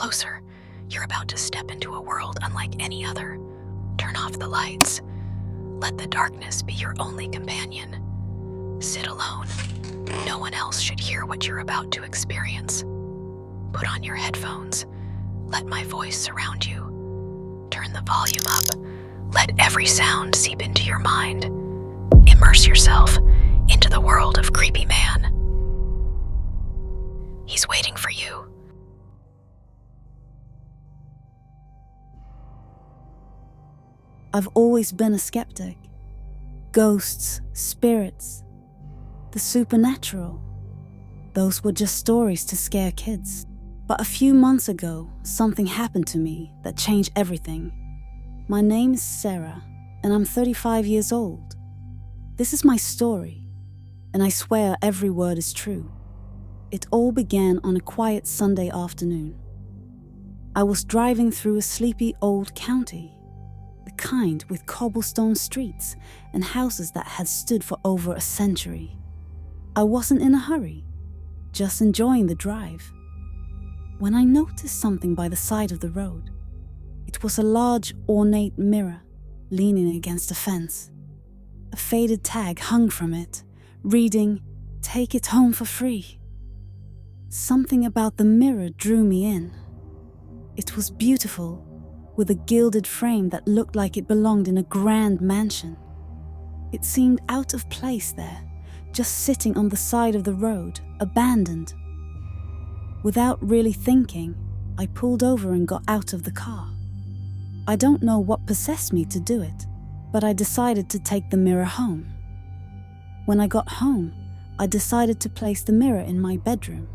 closer. You're about to step into a world unlike any other. Turn off the lights. Let the darkness be your only companion. Sit alone. No one else should hear what you're about to experience. Put on your headphones. Let my voice surround you. Turn the volume up. Let every sound seep into your mind. Immerse yourself into the world of Creepy Man. He's waiting for you. I've always been a skeptic. Ghosts, spirits, the supernatural. Those were just stories to scare kids. But a few months ago, something happened to me that changed everything. My name is Sarah, and I'm 35 years old. This is my story, and I swear every word is true. It all began on a quiet Sunday afternoon. I was driving through a sleepy old county, the kind with cobblestone streets and houses that had stood for over a century. I wasn't in a hurry, just enjoying the drive, when I noticed something by the side of the road. It was a large, ornate mirror leaning against a fence. A faded tag hung from it, reading, "Take it home for free." Something about the mirror drew me in. It was beautiful, with a gilded frame that looked like it belonged in a grand mansion. It seemed out of place there, just sitting on the side of the road, abandoned. Without really thinking, I pulled over and got out of the car. I don't know what possessed me to do it, but I decided to take the mirror home. When I got home, I decided to place the mirror in my bedroom.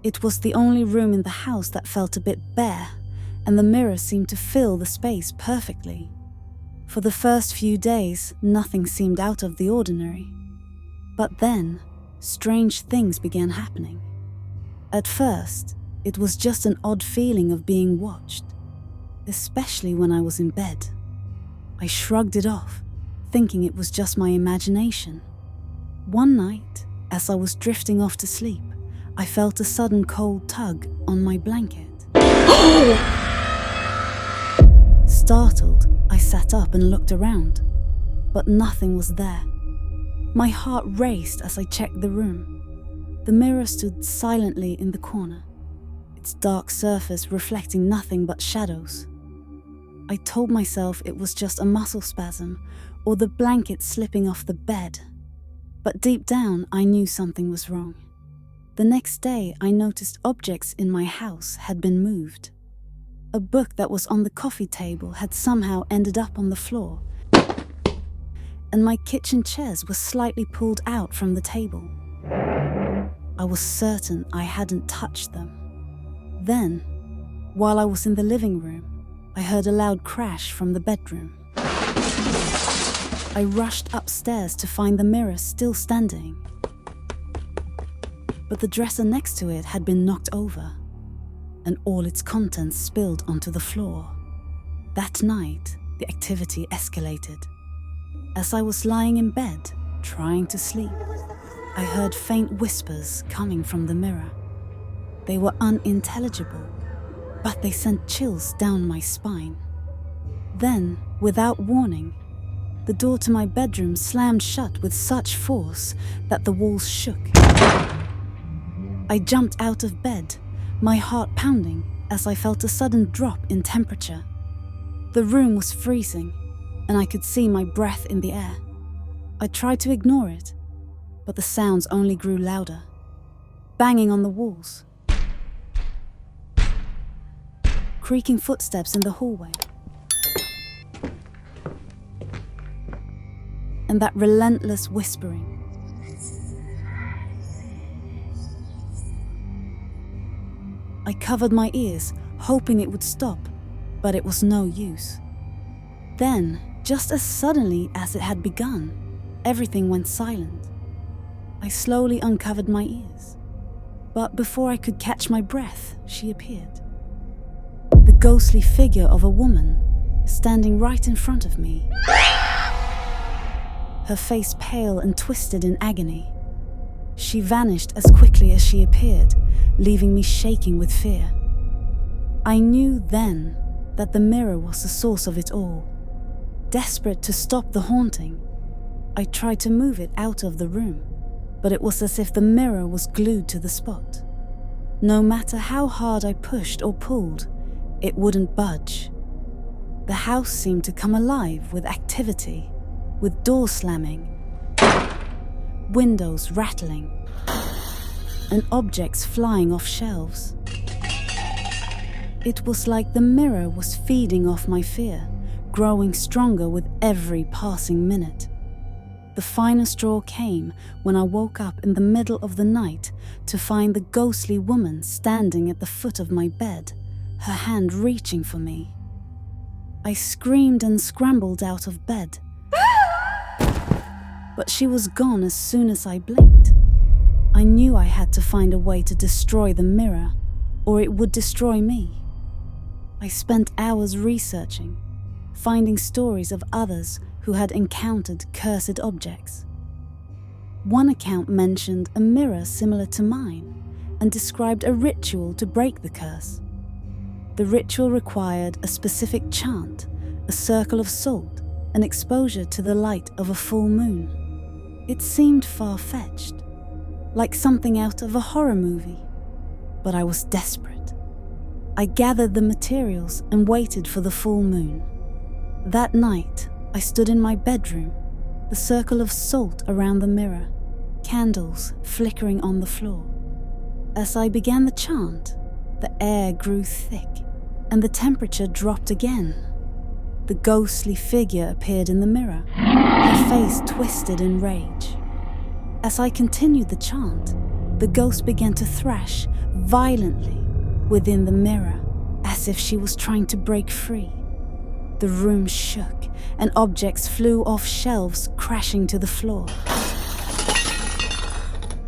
It was the only room in the house that felt a bit bare, and the mirror seemed to fill the space perfectly. For the first few days, nothing seemed out of the ordinary. But then, strange things began happening. At first, it was just an odd feeling of being watched, especially when I was in bed. I shrugged it off, thinking it was just my imagination. One night, as I was drifting off to sleep, I felt a sudden cold tug on my blanket. Startled, I sat up and looked around, but nothing was there. My heart raced as I checked the room. The mirror stood silently in the corner, its dark surface reflecting nothing but shadows. I told myself it was just a muscle spasm or the blanket slipping off the bed. But deep down, I knew something was wrong. The next day, I noticed objects in my house had been moved. A book that was on the coffee table had somehow ended up on the floor, and my kitchen chairs were slightly pulled out from the table. I was certain I hadn't touched them. Then, while I was in the living room, I heard a loud crash from the bedroom. I rushed upstairs to find the mirror still standing, but the dresser next to it had been knocked over, and all its contents spilled onto the floor. That night, the activity escalated. As I was lying in bed, trying to sleep, I heard faint whispers coming from the mirror. They were unintelligible, but they sent chills down my spine. Then, without warning, the door to my bedroom slammed shut with such force that the walls shook. I jumped out of bed, my heart pounding as I felt a sudden drop in temperature. The room was freezing, and I could see my breath in the air. I tried to ignore it, but the sounds only grew louder, banging on the walls, creaking footsteps in the hallway, and that relentless whispering. I covered my ears, hoping it would stop, but it was no use. Then, just as suddenly as it had begun, everything went silent. I slowly uncovered my ears, but before I could catch my breath, she appeared. The ghostly figure of a woman, standing right in front of me. Her face pale and twisted in agony. She vanished as quickly as she appeared, leaving me shaking with fear. I knew then that the mirror was the source of it all. Desperate to stop the haunting, I tried to move it out of the room, but it was as if the mirror was glued to the spot. No matter how hard I pushed or pulled, it wouldn't budge. The house seemed to come alive with activity, with doors slamming, windows rattling, and objects flying off shelves. It was like the mirror was feeding off my fear, growing stronger with every passing minute. The final straw came when I woke up in the middle of the night to find the ghostly woman standing at the foot of my bed, her hand reaching for me. I screamed and scrambled out of bed, but she was gone as soon as I blinked. I knew I had to find a way to destroy the mirror, or it would destroy me. I spent hours researching, finding stories of others who had encountered cursed objects. One account mentioned a mirror similar to mine and described a ritual to break the curse. The ritual required a specific chant, a circle of salt, and exposure to the light of a full moon. It seemed far-fetched, like something out of a horror movie, but I was desperate. I gathered the materials and waited for the full moon. That night, I stood in my bedroom, the circle of salt around the mirror, candles flickering on the floor. As I began the chant, the air grew thick, and the temperature dropped again. The ghostly figure appeared in the mirror, her face twisted in rage. As I continued the chant, the ghost began to thrash violently within the mirror, as if she was trying to break free. The room shook, and objects flew off shelves, crashing to the floor.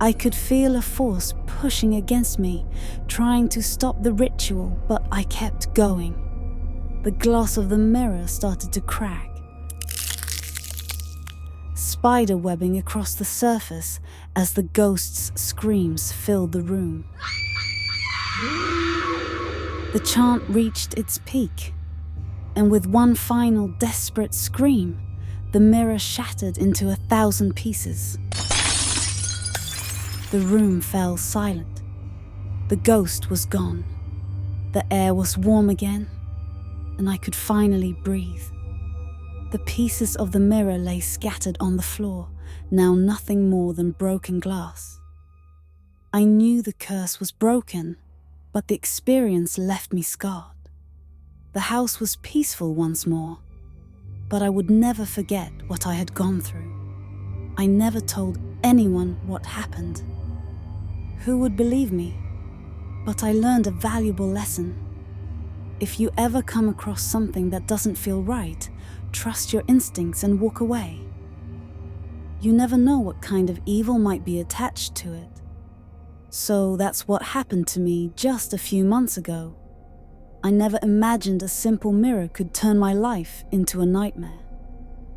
I could feel a force pushing against me, trying to stop the ritual, but I kept going. The glass of the mirror started to crack, spider webbing across the surface as the ghost's screams filled the room. The chant reached its peak, and with one final desperate scream, the mirror shattered into 1,000 pieces. The room fell silent. The ghost was gone. The air was warm again, and I could finally breathe. The pieces of the mirror lay scattered on the floor, now nothing more than broken glass. I knew the curse was broken, but the experience left me scarred. The house was peaceful once more, but I would never forget what I had gone through. I never told anyone what happened. Who would believe me? But I learned a valuable lesson. If you ever come across something that doesn't feel right, trust your instincts and walk away. You never know what kind of evil might be attached to it. So that's what happened to me just a few months ago. I never imagined a simple mirror could turn my life into a nightmare.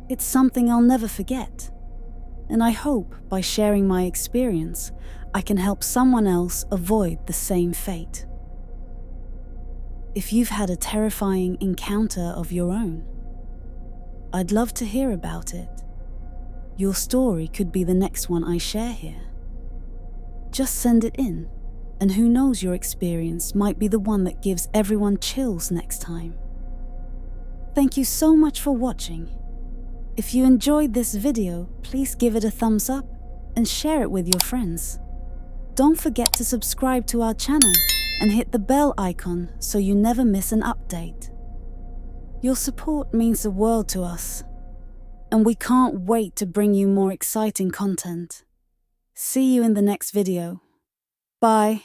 It's something I'll never forget. And I hope by sharing my experience, I can help someone else avoid the same fate. If you've had a terrifying encounter of your own, I'd love to hear about it. Your story could be the next one I share here. Just send it in, and who knows, your experience might be the one that gives everyone chills next time. Thank you so much for watching. If you enjoyed this video, please give it a thumbs up and share it with your friends. Don't forget to subscribe to our channel and hit the bell icon so you never miss an update. Your support means the world to us, and we can't wait to bring you more exciting content. See you in the next video. Bye.